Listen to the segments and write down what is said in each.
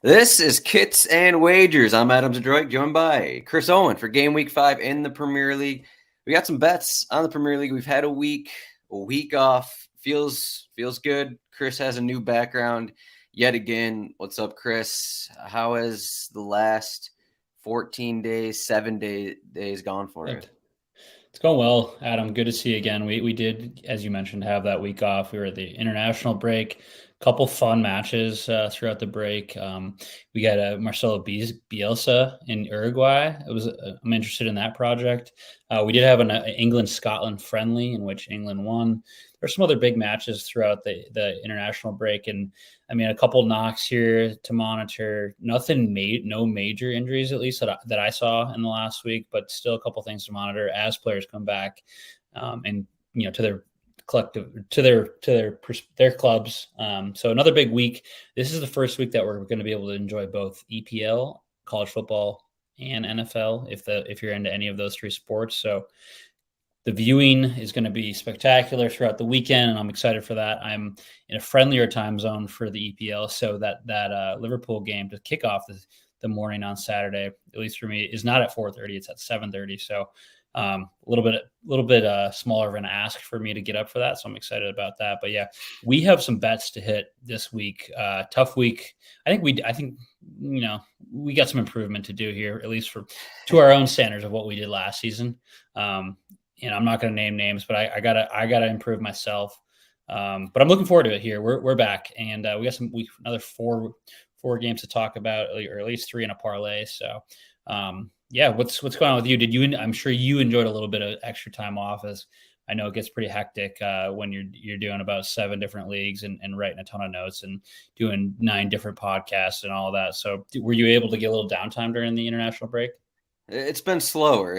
This is Kits and Wagers. I'm Adam Zdroik, joined by Chris Owen for Gameweek 5 in the Premier League. We got some bets on the Premier League. We've had a week off. Feels good. Chris has a new background yet again. What's up, Chris? How has the last 14 days, 7 days gone for you? It's going well, Adam. Good to see you again. We did, as you mentioned, have that week off. We were at the international break. Couple fun matches throughout the break. We got Marcelo Bielsa in Uruguay. I'm interested in that project. We did have an England-Scotland friendly in which England won. There's some other big matches throughout the international break, and I mean a couple knocks here to monitor. No major injuries at least that I saw in the last week, but still a couple things to monitor as players come back and to their collective to their clubs. So another big week. This is the first week that we're going to be able to enjoy both EPL, college football, and NFL if you're into any of those three sports. So the viewing is going to be spectacular throughout the weekend, and I'm excited for that. I'm in a friendlier time zone for the EPL, so that Liverpool game to kick off the morning on Saturday, at least for me, is not at 4:30. It's at 7:30. So a little bit smaller of an ask for me to get up for that. So I'm excited about that. But yeah, we have some bets to hit this week. Tough week. I think we got some improvement to do here, at least to our own standards of what we did last season. And I'm not going to name names, but I gotta improve myself. But I'm looking forward to it here. We're back, and we got another four games to talk about, or at least three in a parlay. So yeah, what's going on with you? I'm sure you enjoyed a little bit of extra time off, as I know it gets pretty hectic when you're doing about 7 different leagues and writing a ton of notes and doing 9 different podcasts and all that. So were you able to get a little downtime during the international break? It's been slower.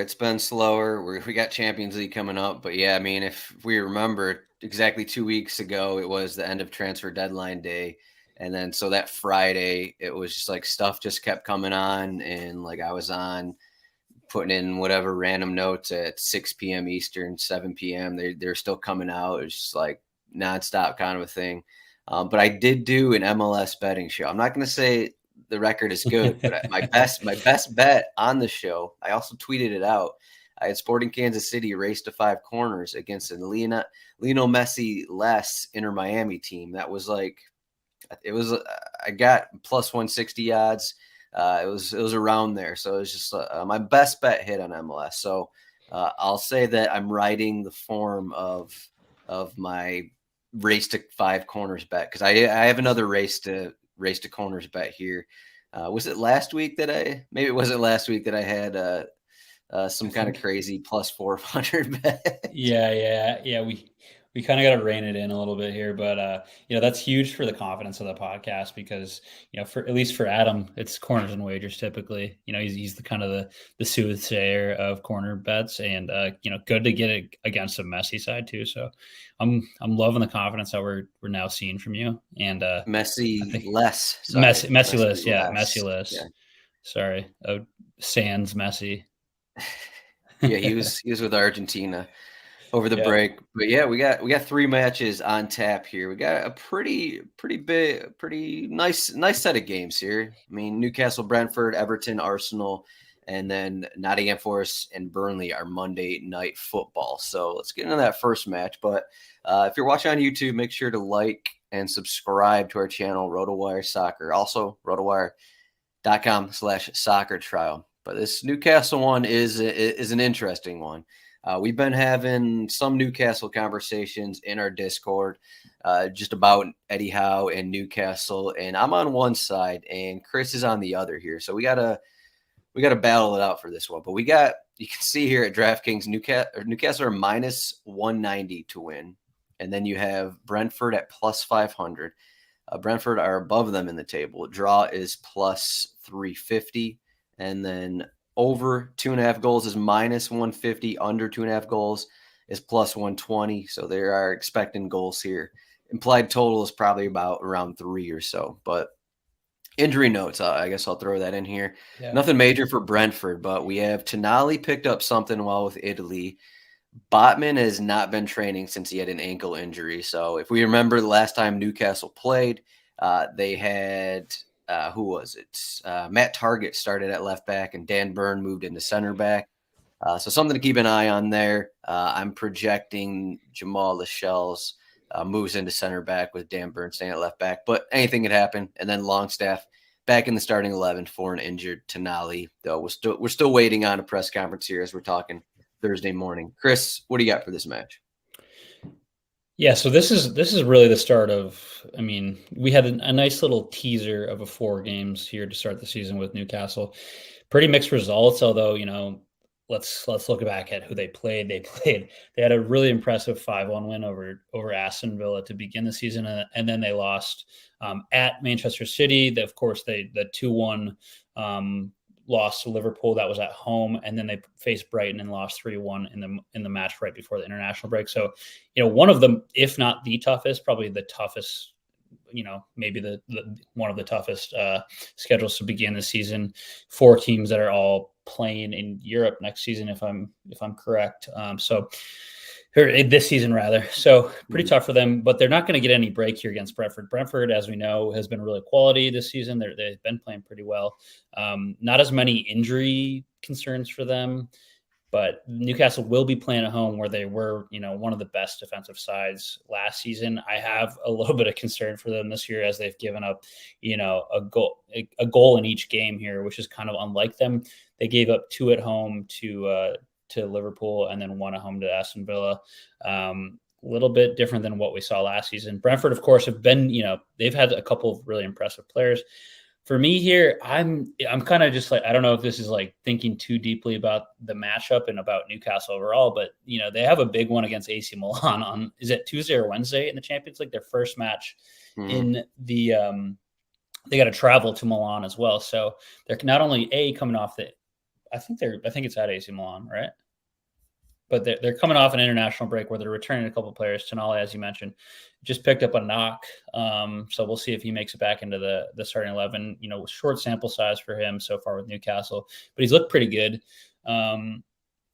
We got Champions League coming up, but yeah, I mean, if we remember exactly 2 weeks ago, it was the end of transfer deadline day. And then so that Friday, it was just like stuff just kept coming on. And like I was on putting in whatever random notes at 6 p.m. Eastern, 7 p.m. They're still coming out. It's just like nonstop kind of a thing. But I did do an MLS betting show. I'm not going to say the record is good, but my best bet on the show, I also tweeted it out. I had Sporting Kansas City race to 5 corners against a Lionel Messi less Inter Miami team. That was like, I got plus 160 odds. It was around there. So it was just my best bet hit on MLS. So I'll say that I'm riding the form of my race to 5 corners bet, because I have another race to corners bet here. Was it last week that maybe it wasn't last week that I had some kind of crazy plus 400 bet? Yeah. We kind of got to rein it in a little bit here, but that's huge for the confidence of the podcast because at least for Adam, it's corners and wagers typically. He's the kind of the soothsayer of corner bets, and good to get it against a messy side too. So I'm loving the confidence that we're now seeing from you. And Messi less, messy list, yeah, less. messy list. Yeah. Sorry, sans Messi. Yeah, he was with Argentina over the break. But yeah, we got 3 matches on tap here. We got a pretty nice set of games here. I mean, Newcastle, Brentford, Everton, Arsenal, and then Nottingham Forest and Burnley are Monday Night Football. So let's get into that first match. But if you're watching on YouTube, make sure to like and subscribe to our channel, RotoWire Soccer. Also, rotowire.com/soccer trial. But this Newcastle one is an interesting one. We've been having some Newcastle conversations in our Discord just about Eddie Howe and Newcastle, and I'm on one side and Chris is on the other here. So we gotta battle it out for this one. But you can see here at DraftKings, Newcastle are minus 190 to win, and then you have Brentford at plus 500. Brentford are above them in the table. Draw is plus 350. And then over 2.5 goals is minus 150. Under 2.5 goals is plus 120. So they are expecting goals here. Implied total is probably about around 3 or so. But injury notes, I guess I'll throw that in here. Yeah. Nothing major for Brentford, but we have Tonali picked up something while with Italy. Botman has not been training since he had an ankle injury. So if we remember the last time Newcastle played, they had who was it? Matt Target started at left back, and Dan Burn moved into center back. So something to keep an eye on there. I'm projecting Jamal Lascelles moves into center back with Dan Burn staying at left back, but anything could happen. And then Longstaff back in the starting 11 for an injured Tonali. Though we're still waiting on a press conference here as we're talking Thursday morning. Chris, what do you got for this match? Yeah, so this is really the start of. I mean, we had a nice little teaser of a 4 games here to start the season with Newcastle. Pretty mixed results, although let's look back at who they played. They had a really impressive 5-1 win over Aston Villa to begin the season, and then they lost at Manchester City. Of course, the 2-1 loss to Liverpool, that was at home, and then they faced Brighton and lost 3-1 in the match right before the international break. So, one of them, if not the toughest, probably the toughest, maybe the one of the toughest schedules to begin the season. 4 teams that are all playing in Europe next season, if I'm correct. Or this season rather. So pretty tough for them, but they're not going to get any break here against Brentford. Brentford, as we know, has been really quality this season. They've been playing pretty well. Not as many injury concerns for them, but Newcastle will be playing at home where they were, one of the best defensive sides last season. I have a little bit of concern for them this year as they've given up, a goal in each game here, which is kind of unlike them. They gave up 2 at home to Liverpool and then 1 at home to Aston Villa. A little bit different than what we saw last season. Brentford, of course, have been, they've had a couple of really impressive players. For me here, I'm kind of just like, I don't know if this is like thinking too deeply about the matchup and about Newcastle overall, but they have a big one against AC Milan on, is it Tuesday or Wednesday in the Champions League, their first match in the they got to travel to Milan as well. So they're not only coming off I think it's at AC Milan, right? But they're coming off an international break where they're returning a couple of players. Tonali, as you mentioned, just picked up a knock. So we'll see if he makes it back into the starting 11. Short sample size for him so far with Newcastle, but he's looked pretty good.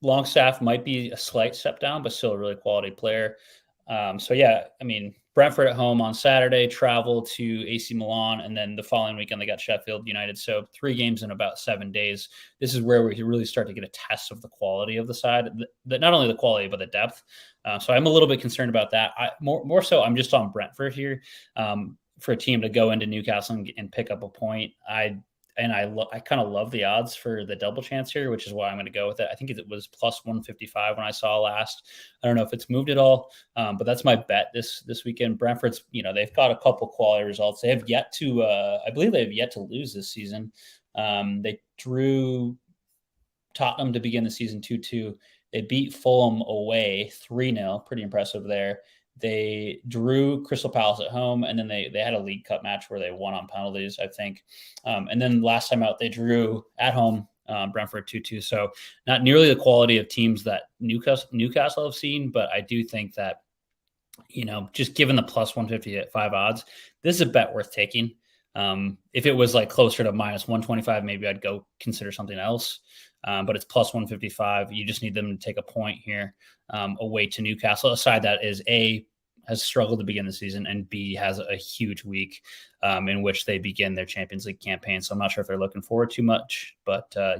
Longstaff might be a slight step down, but still a really quality player. Brentford at home on Saturday, travel to AC Milan, and then the following weekend they got Sheffield United. So 3 games in about 7 days. This is where we really start to get a test of the quality of the side, not only the quality, but the depth. So I'm a little bit concerned about that. More so, I'm just on Brentford here for a team to go into Newcastle and pick up a point. I kind of love the odds for the double chance here, which is why I'm going to go with it. I think it was plus 155 when I saw last. I don't know if it's moved at all, but that's my bet this weekend. Brentford's, they've got a couple quality results. They have yet to, I believe they have yet to lose this season. They drew Tottenham to begin the season 2-2. They beat Fulham away 3-0. Pretty impressive there. They drew Crystal Palace at home, and then they had a League Cup match where they won on penalties, I think. And then last time out, they drew at home Brentford 2-2. So not nearly the quality of teams that Newcastle have seen, but I do think that, just given the plus 150 at 5 odds, this is a bet worth taking. If it was like closer to minus 125, maybe I'd go consider something else. But it's plus 155. You just need them to take a point here away to Newcastle. A side that is has struggled to begin the season, and B has a huge week in which they begin their Champions League campaign. So I'm not sure if they're looking forward too much, but I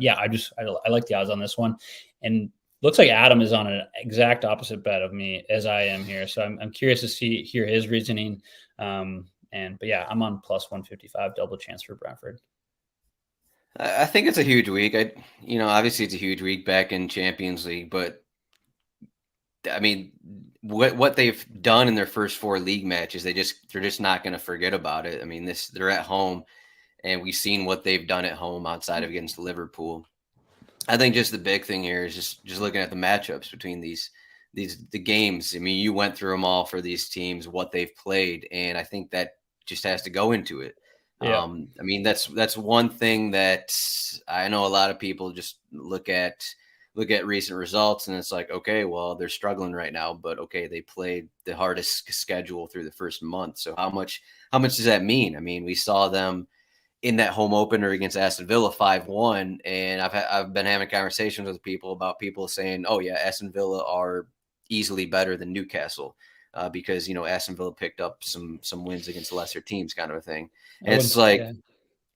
like the odds on this one. And looks like Adam is on an exact opposite bet of me as I am here. So I'm curious to hear his reasoning. I'm on plus 155 double chance for Brentford. I think it's a huge week. Obviously it's a huge week back in Champions League, but I mean, what they've done in their first 4 league matches, they're just not going to forget about it. I mean, they're at home, and we've seen what they've done at home outside of against Liverpool. I think just the big thing here is just looking at the matchups between the games. I mean, you went through them all for these teams, what they've played, and I think that just has to go into it. Yeah. That's one thing that I know a lot of people just look at recent results, and it's like, okay, well, they're struggling right now, but okay, they played the hardest schedule through the first month. So how much does that mean? I mean, we saw them in that home opener against Aston Villa 5-1, and I've been having conversations with people saying, oh yeah, Aston Villa are easily better than Newcastle. Because Aston Villa picked up some wins against lesser teams, kind of a thing. And it's like,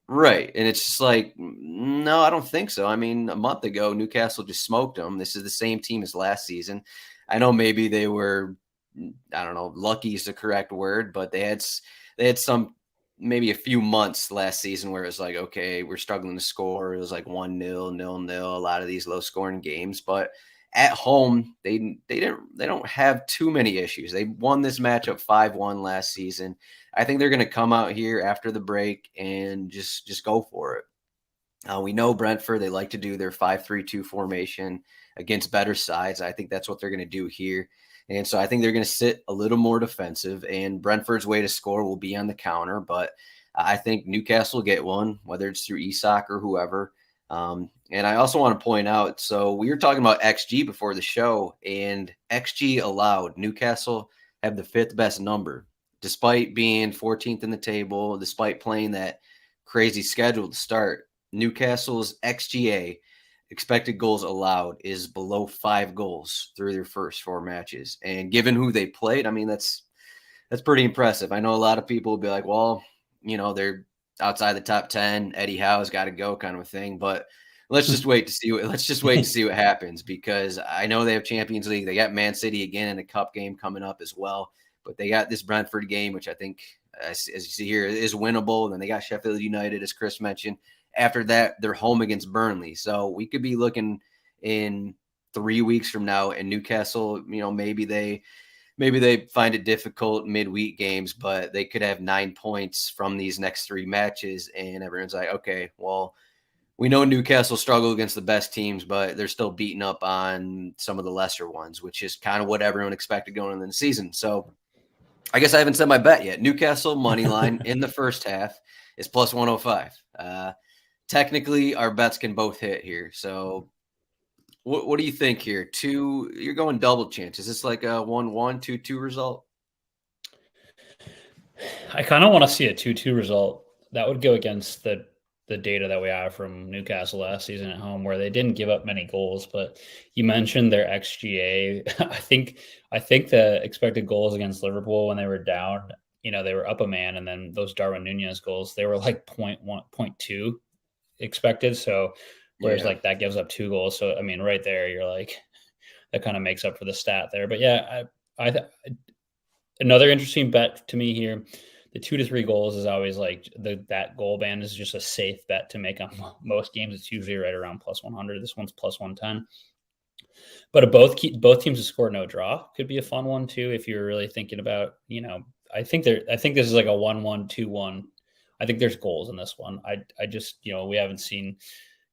Right. And it's just like, no, I don't think so. I mean, a month ago, Newcastle just smoked them. This is the same team as last season. I know maybe they were, I don't know, lucky is the correct word, but they had some, maybe a few months last season where it was like, okay, we're struggling to score. It was like 1-0, 0-0, a lot of these low scoring games. But at home, they don't have too many issues. They won this matchup 5-1 last season. I think they're going to come out here after the break and just go for it. We know Brentford, they like to do their 5-3-2 formation against better sides. I think that's what they're going to do here. And so I think they're going to sit a little more defensive, and Brentford's way to score will be on the counter. But I think Newcastle will get one, whether it's through Isak or whoever. And I also want to point out, so we were talking about XG before the show, and XG allowed, Newcastle have the fifth best number, despite being 14th in the table, despite playing that crazy schedule to start. Newcastle's XGA, expected goals allowed, is below 5 goals through their first 4 matches. And given who they played, I mean, that's pretty impressive. I know a lot of people will be like, well, they're outside the top 10. Eddie Howe's got to go, kind of a thing. But let's just wait and see what happens, because I know they have Champions League. They got Man City again in a cup game coming up as well. But they got this Brentford game, which I think, as you see here, is winnable. And then they got Sheffield United, as Chris mentioned. After that, they're home against Burnley. So we could be looking in 3 weeks from now, and Newcastle, maybe they find it difficult midweek games, but they could have 9 points from these next 3 matches. And everyone's like, okay, well, we know Newcastle struggle against the best teams, but they're still beating up on some of the lesser ones, which is kind of what everyone expected going into the season. So I guess I haven't said my bet yet. Newcastle money line in the first half is plus 105. Technically, our bets can both hit here. So what do you think here? You're going double chance. Is this like a 1-1, 2-2 result? I kind of want to see a 2-2 result. That would go against the data that we have from Newcastle last season at home, where they didn't give up many goals. But you mentioned their XGA. I think the expected goals against Liverpool when they were down, they were up a man, and then those Darwin Nunez goals, they were like 0.1, 0.2 expected. So whereas like that gives up 2 goals. So I mean, right there, you're like, that kind of makes up for the stat there. But yeah, I another interesting bet to me here. The 2 to 3 goals is always like that goal band is just a safe bet to make on most games. It's usually right around plus 100. This one's plus 110. But both teams to score no draw could be a fun one too. If you're really thinking about, I think this is like a 1-1, 2-1. I think there's goals in this one. I just, we haven't seen,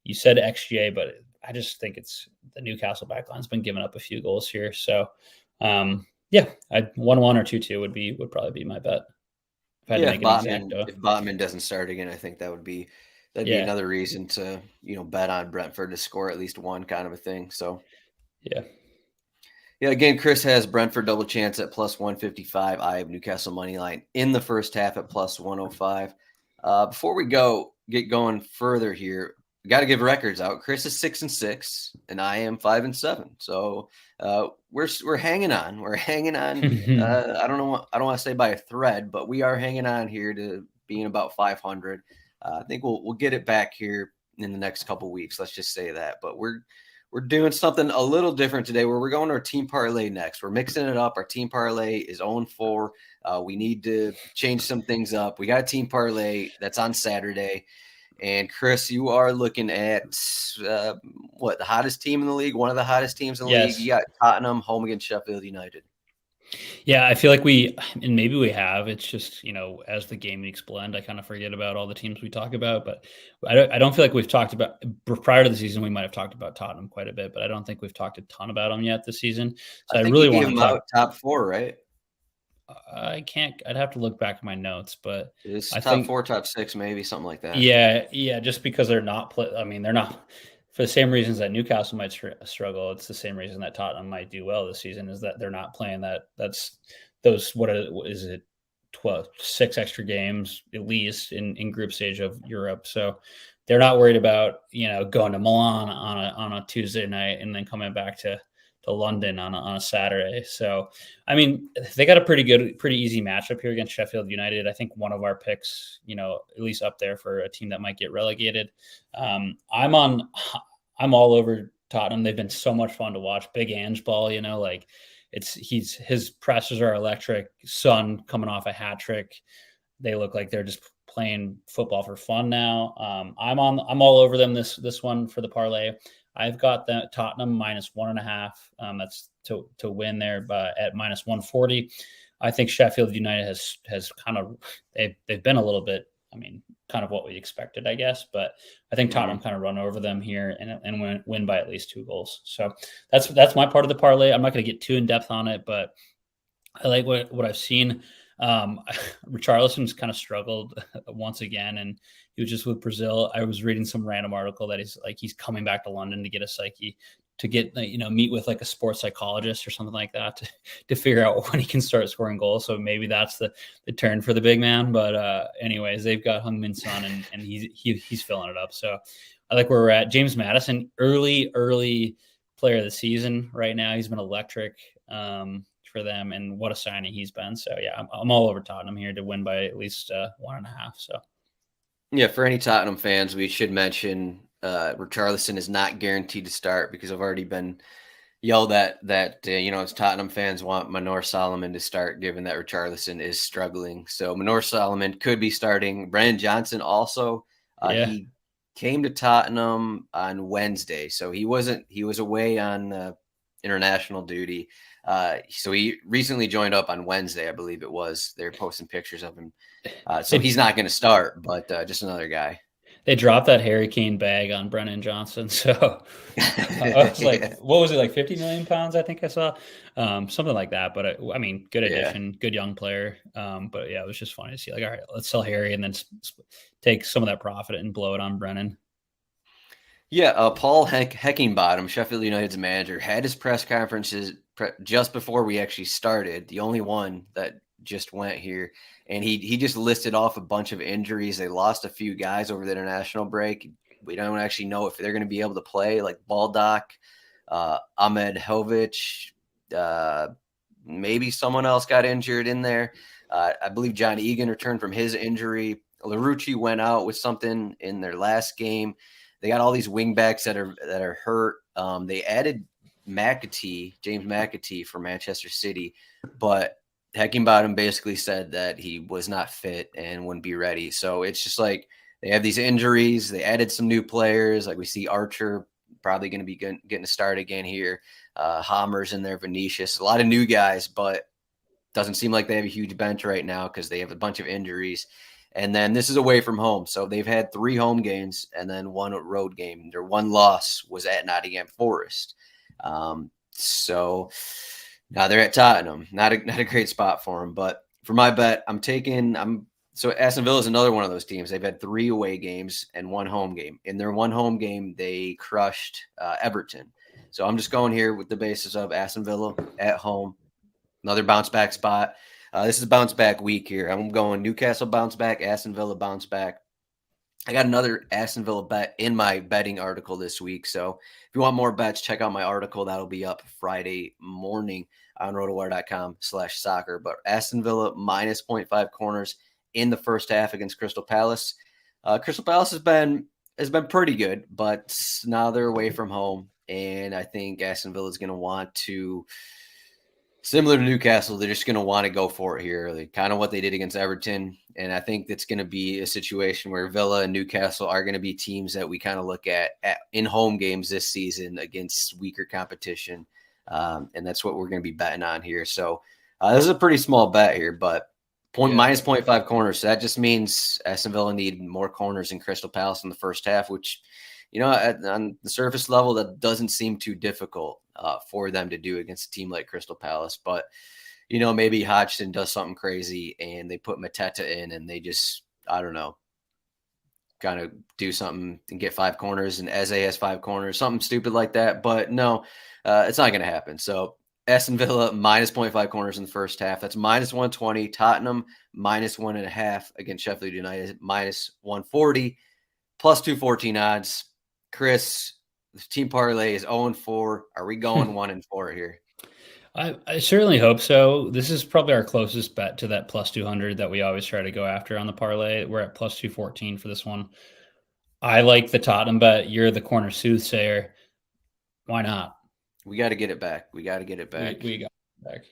you said XGA, but I just think it's the Newcastle backline's been giving up a few goals here. So, yeah, 1-1 or 2-2 would probably be my bet. If I had to make an exacto. If Botman doesn't start again, I think that'd be another reason to, bet on Brentford to score at least one, kind of a thing. So, yeah. Again, Chris has Brentford double chance at plus 155. I have Newcastle money line in the first half at plus 105. Before we get going further here, we got to give records out. Chris is 6-6, and I am 5-7. So we're hanging on. We're hanging on. I don't want to say by a thread, but we are hanging on here to being about 500. I think we'll get it back here in the next couple weeks. Let's just say that. But we're doing something a little different today, where we're going to our team parlay next. We're mixing it up. Our team parlay is 0-4. We need to change some things up. We got a team parlay that's on Saturday. And Chris, you are looking at the hottest team in the league, one of the hottest teams in the league. You got Tottenham home against Sheffield United. Yeah, I feel like and maybe we have. It's just, as the game weeks blend, I kind of forget about all the teams we talk about. But I don't feel like we've talked about, prior to the season, we might have talked about Tottenham quite a bit, but I don't think we've talked a ton about them yet this season. So I really want to talk top 4, right? I'd have to look back at my notes, but it's top 4, top 6, maybe something like that. Yeah. Just because they're not they're not, for the same reasons that Newcastle might struggle. It's the same reason that Tottenham might do well this season, is that they're not playing what is it? 6 extra games at least in group stage of Europe. So they're not worried about, going to Milan on a Tuesday night and then coming back to London on a Saturday. So, I mean, they got a pretty easy matchup here against Sheffield United. I think one of our picks, at least up there for a team that might get relegated. I'm all over Tottenham. They've been so much fun to watch. Big Ange ball, like his pressers are electric. Son coming off a hat trick. They look like they're just playing football for fun now. I'm all over them this one for the parlay. I've got the Tottenham -1.5. That's to win there, but at -140. I think Sheffield United has kind of they've been a little bit. I mean, kind of what we expected, I guess. But I think Tottenham kind of run over them here and win by at least 2 goals. So that's my part of the parlay. I'm not going to get too in depth on it, but I like what I've seen. Richarlison's kind of struggled once again, and he was just with Brazil. I was reading some random article that he's coming back to London to get a psyche, to get meet with like a sports psychologist or something like that to figure out when he can start scoring goals. So maybe that's the turn for the big man. But anyways, they've got Heung-min Son and he's filling it up. So I like where we're at. James Maddison, early player of the season right now. He's been electric. For them, and what a signing he's been. So yeah, I'm all over Tottenham here to win by at least 1.5. So yeah, for any Tottenham fans, we should mention Richarlison is not guaranteed to start because I've already been yelled at that as Tottenham fans want Manor Solomon to start, given that Richarlison is struggling. So Manor Solomon could be starting. Brennan Johnson also. He came to Tottenham on Wednesday, so he was away on international duty. So he recently joined up on Wednesday, I believe it was. They're posting pictures of him. So he's not going to start, but just another guy. They dropped that Harry Kane bag on Brennan Johnson. So I was like, what was it, like 50 million pounds? I think I saw something like that. But I mean, good addition, good young player. But yeah, it was just funny to see, like, all right, let's sell Harry and then take some of that profit and blow it on Brennan. Yeah, Paul Heckingbottom, Sheffield United's manager, had his press conferences just before we actually started, the only one that just went here. And he just listed off a bunch of injuries. They lost a few guys over the international break. We don't actually know if they're going to be able to play, like Baldock, Ahmed Hovic, maybe someone else got injured in there. I believe John Egan returned from his injury. Larouci went out with something in their last game. They got all these wingbacks that are hurt. They added James McAtee for Manchester City, but Heckingbottom basically said that he was not fit and wouldn't be ready. So it's just like they have these injuries. They added some new players. Like we see Archer probably going to be getting a start again here. Hammers in there, Vinicius, a lot of new guys, but doesn't seem like they have a huge bench right now because they have a bunch of injuries. And then this is away from home. So they've had 3 home games and then 1 road game. Their 1 loss was at Nottingham Forest. So now they're at Tottenham. Not a great spot for them. But for my bet, so Aston Villa is another one of those teams. They've had 3 away games and 1 home game. In their 1 home game, they crushed Everton. So I'm just going here with the basis of Aston Villa at home. Another bounce back spot. This is a bounce back week here. I'm going Newcastle bounce back, Aston Villa bounce back. I got another Aston Villa bet in my betting article this week. So if you want more bets, check out my article. That'll be up Friday morning on rotowire.com/soccer. But Aston Villa -0.5 corners in the first half against Crystal Palace. Crystal Palace has been pretty good, but now they're away from home. And I think Aston Villa is going to want to, similar to Newcastle, they're just going to want to go for it here early, kind of what they did against Everton. And I think that's going to be a situation where Villa and Newcastle are going to be teams that we kind of look at in home games this season against weaker competition. And that's what we're going to be betting on here. So this is a pretty small bet here, but -0.5 corners. So that just means Aston Villa need more corners than Crystal Palace in the first half, which, on the surface level, that doesn't seem too difficult for them to do against a team like Crystal Palace. But, maybe Hodgson does something crazy and they put Mateta in and they just, I don't know, kind of do something and get 5 corners and Eze has 5 corners, something stupid like that. But no, it's not going to happen. So Aston Villa -0.5 corners in the first half. That's -120. Tottenham -1.5 against Sheffield United, -140, +214 odds. Chris, The team parlay is 0-4. Are we going 1-4 here? I certainly hope so. This is probably our closest bet to that plus 200 that we always try to go after on the parlay. We're at plus 214 for this one. I like the Tottenham bet. You're the corner soothsayer. Why not? We got to get it back. We got to get it back. We got it back.